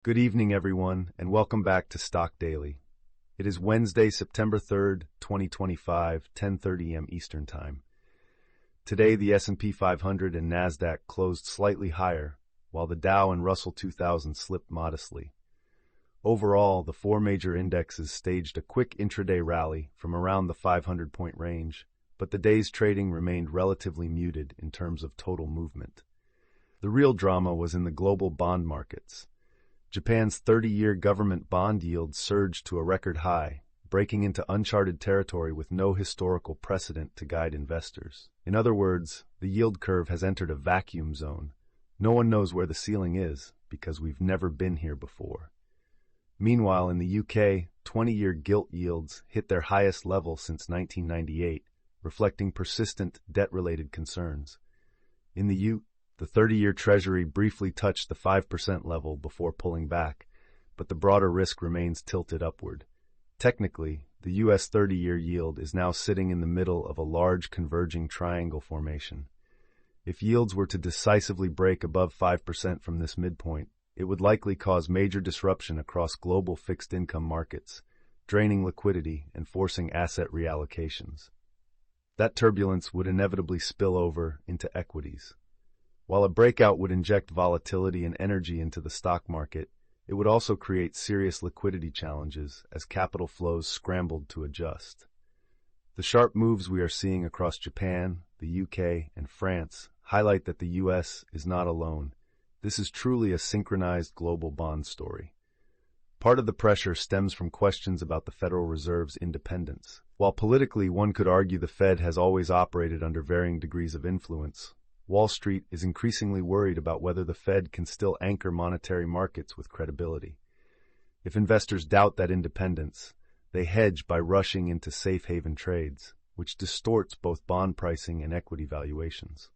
Good evening, everyone, and welcome back to Stock Daily. It is Wednesday, September 3rd, 2025, 10:30 a.m. Eastern Time. Today, the S&P 500 and Nasdaq closed slightly higher, while the Dow and Russell 2000 slipped modestly. Overall, the four major indexes staged a quick intraday rally from around the 500-point range, but the day's trading remained relatively muted in terms of total movement. The real drama was in the global bond markets. Japan's 30-year government bond yield surged to a record high, breaking into uncharted territory with no historical precedent to guide investors. In other words, the yield curve has entered a vacuum zone. No one knows where the ceiling is, because we've never been here before. Meanwhile, in the UK, 20-year gilt yields hit their highest level since 1998, reflecting persistent debt-related concerns. In the the 30-year Treasury briefly touched the 5% level before pulling back, but the broader risk remains tilted upward. Technically, the U.S. 30-year yield is now sitting in the middle of a large converging triangle formation. If yields were to decisively break above 5% from this midpoint, it would likely cause major disruption across global fixed-income markets, draining liquidity and forcing asset reallocations. That turbulence would inevitably spill over into equities. While a breakout would inject volatility and energy into the stock market, it would also create serious liquidity challenges as capital flows scrambled to adjust. The sharp moves we are seeing across Japan, the UK, and France highlight that the US is not alone. This is truly a synchronized global bond story. Part of the pressure stems from questions about the Federal Reserve's independence. While politically one could argue the Fed has always operated under varying degrees of influence, Wall Street is increasingly worried about whether the Fed can still anchor monetary markets with credibility. If investors doubt that independence, they hedge by rushing into safe haven trades, which distorts both bond pricing and equity valuations.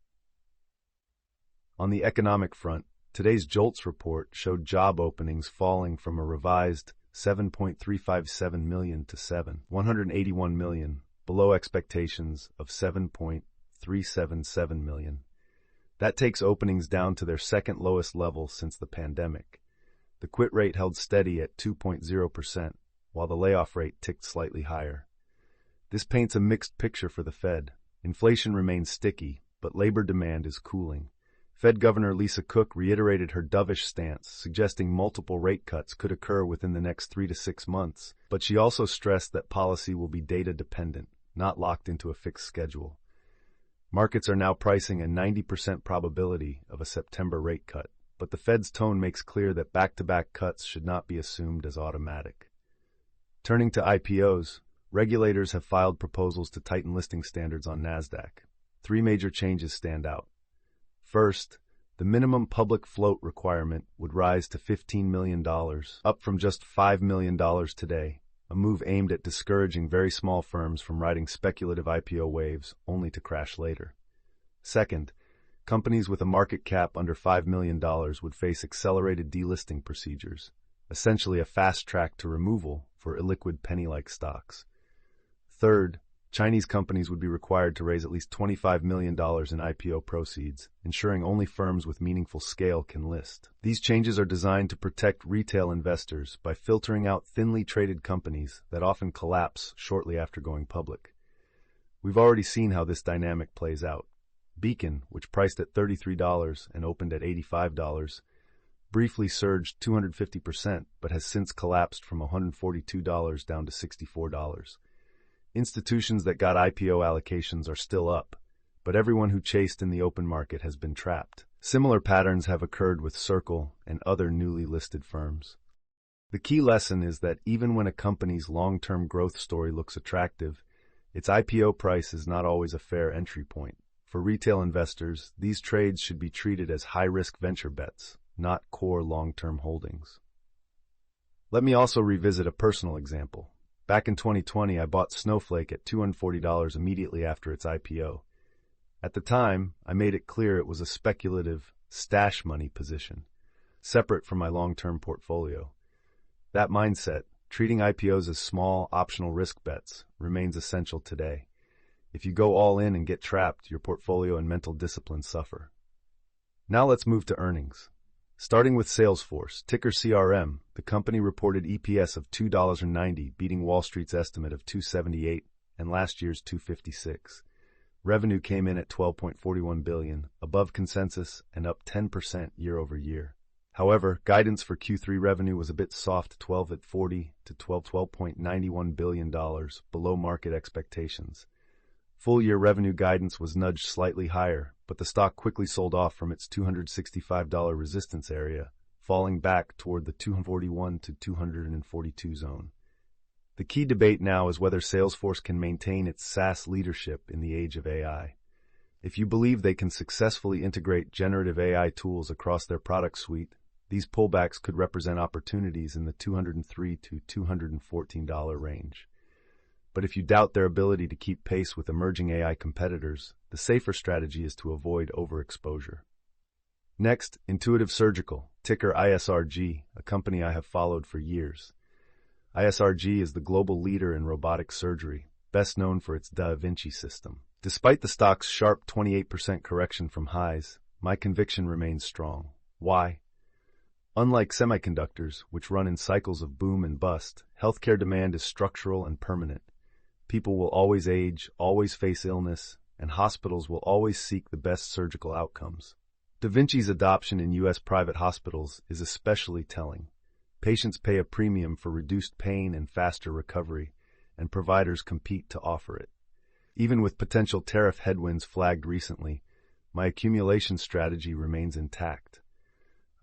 On the economic front, today's JOLTS report showed job openings falling from a revised 7.357 million to 181 million, below expectations of 7.377 million. That takes openings down to their second lowest level since the pandemic. The quit rate held steady at 2.0%, while the layoff rate ticked slightly higher. This paints a mixed picture for the Fed. Inflation remains sticky, but labor demand is cooling. Fed Governor Lisa Cook reiterated her dovish stance, suggesting multiple rate cuts could occur within the next 3 to 6 months, but she also stressed that policy will be data-dependent, not locked into a fixed schedule. Markets are now pricing a 90% probability of a September rate cut, but the Fed's tone makes clear that back-to-back cuts should not be assumed as automatic. Turning to IPOs, regulators have filed proposals to tighten listing standards on Nasdaq. 3 major changes stand out. First, the minimum public float requirement would rise to $15 million, up from just $5 million today, a move aimed at discouraging very small firms from riding speculative IPO waves only to crash later. Second, companies with a market cap under $5 million would face accelerated delisting procedures, essentially a fast track to removal for illiquid penny-like stocks. Third, Chinese companies would be required to raise at least $25 million in IPO proceeds, ensuring only firms with meaningful scale can list. These changes are designed to protect retail investors by filtering out thinly traded companies that often collapse shortly after going public. We've already seen how this dynamic plays out. Beacon, which priced at $33 and opened at $85, briefly surged 250% but has since collapsed from $142 down to $64. Institutions that got IPO allocations are still up, but everyone who chased in the open market has been trapped. Similar patterns have occurred with Circle and other newly listed firms. The key lesson is that even when a company's long-term growth story looks attractive, its IPO price is not always a fair entry point. For retail investors, these trades should be treated as high-risk venture bets, not core long-term holdings. Let me also revisit a personal example. Back in 2020, I bought Snowflake at $240 immediately after its IPO. At the time, I made it clear it was a speculative, stash money position, separate from my long-term portfolio. That mindset, treating IPOs as small, optional risk bets, remains essential today. If you go all in and get trapped, your portfolio and mental discipline suffer. Now let's move to earnings. Starting with Salesforce, ticker CRM, the company reported EPS of $2.90, beating Wall Street's estimate of $2.78 and last year's $2.56. Revenue came in at $12.41 billion, above consensus and up 10% year-over-year. However, guidance for Q3 revenue was a bit soft, $12.40 to $12.91 billion, below market expectations. Full-year revenue guidance was nudged slightly higher, but the stock quickly sold off from its $265 resistance area, falling back toward the $241 to $242 zone. The key debate now is whether Salesforce can maintain its SaaS leadership in the age of AI. If you believe they can successfully integrate generative AI tools across their product suite, these pullbacks could represent opportunities in the $203 to $214 range. But if you doubt their ability to keep pace with emerging AI competitors, the safer strategy is to avoid overexposure. Next, Intuitive Surgical, ticker ISRG, a company I have followed for years. ISRG is the global leader in robotic surgery, best known for its Da Vinci system. Despite the stock's sharp 28% correction from highs, my conviction remains strong. Why? Unlike semiconductors, which run in cycles of boom and bust, healthcare demand is structural and permanent. People will always age, always face illness, and hospitals will always seek the best surgical outcomes. Da Vinci's adoption in U.S. private hospitals is especially telling. Patients pay a premium for reduced pain and faster recovery, and providers compete to offer it. Even with potential tariff headwinds flagged recently, my accumulation strategy remains intact.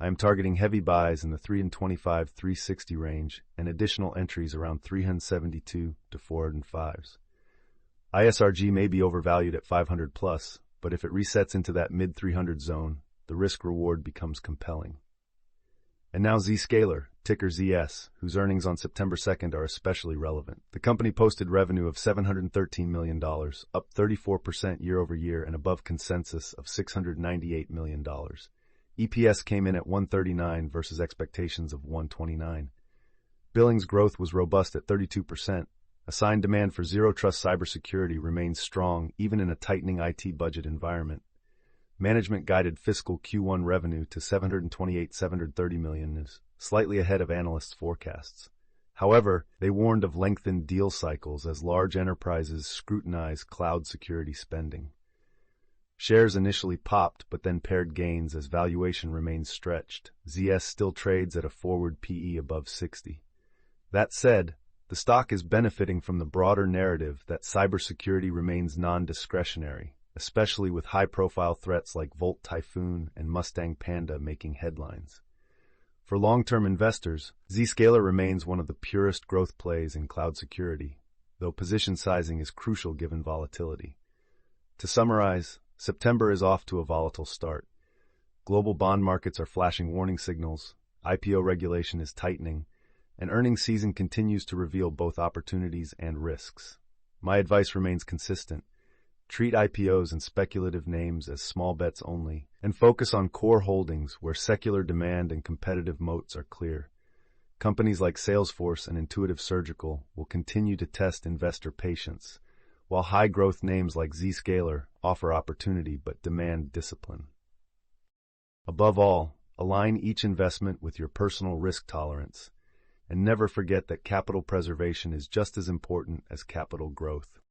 I am targeting heavy buys in the 325-360 range and additional entries around 372 to 405s. ISRG may be overvalued at 500 plus, but if it resets into that mid-300 zone, the risk-reward becomes compelling. And now Zscaler, ticker ZS, whose earnings on September 2nd are especially relevant. The company posted revenue of $713 million, up 34% year-over-year and above consensus of $698 million. EPS came in at $1.39 versus expectations of $1.29. Billings growth was robust at 32%. Assigned demand for zero-trust cybersecurity remains strong even in a tightening IT budget environment. Management guided fiscal Q1 revenue to $728-730 million, slightly ahead of analysts' forecasts. However, they warned of lengthened deal cycles as large enterprises scrutinize cloud security spending. Shares initially popped but then paired gains as valuation remains stretched. ZS still trades at a forward PE above 60. That said, the stock is benefiting from the broader narrative that cybersecurity remains non-discretionary, especially with high-profile threats like Volt Typhoon and Mustang Panda making headlines. For long-term investors, Zscaler remains one of the purest growth plays in cloud security, though position sizing is crucial given volatility. To summarize, September is off to a volatile start. Global bond markets are flashing warning signals, IPO regulation is tightening, and earnings season continues to reveal both opportunities and risks. My advice remains consistent. Treat IPOs and speculative names as small bets only, and focus on core holdings where secular demand and competitive moats are clear. Companies like Salesforce and Intuitive Surgical will continue to test investor patience, while high-growth names like Zscaler offer opportunity but demand discipline. Above all, align each investment with your personal risk tolerance, and never forget that capital preservation is just as important as capital growth.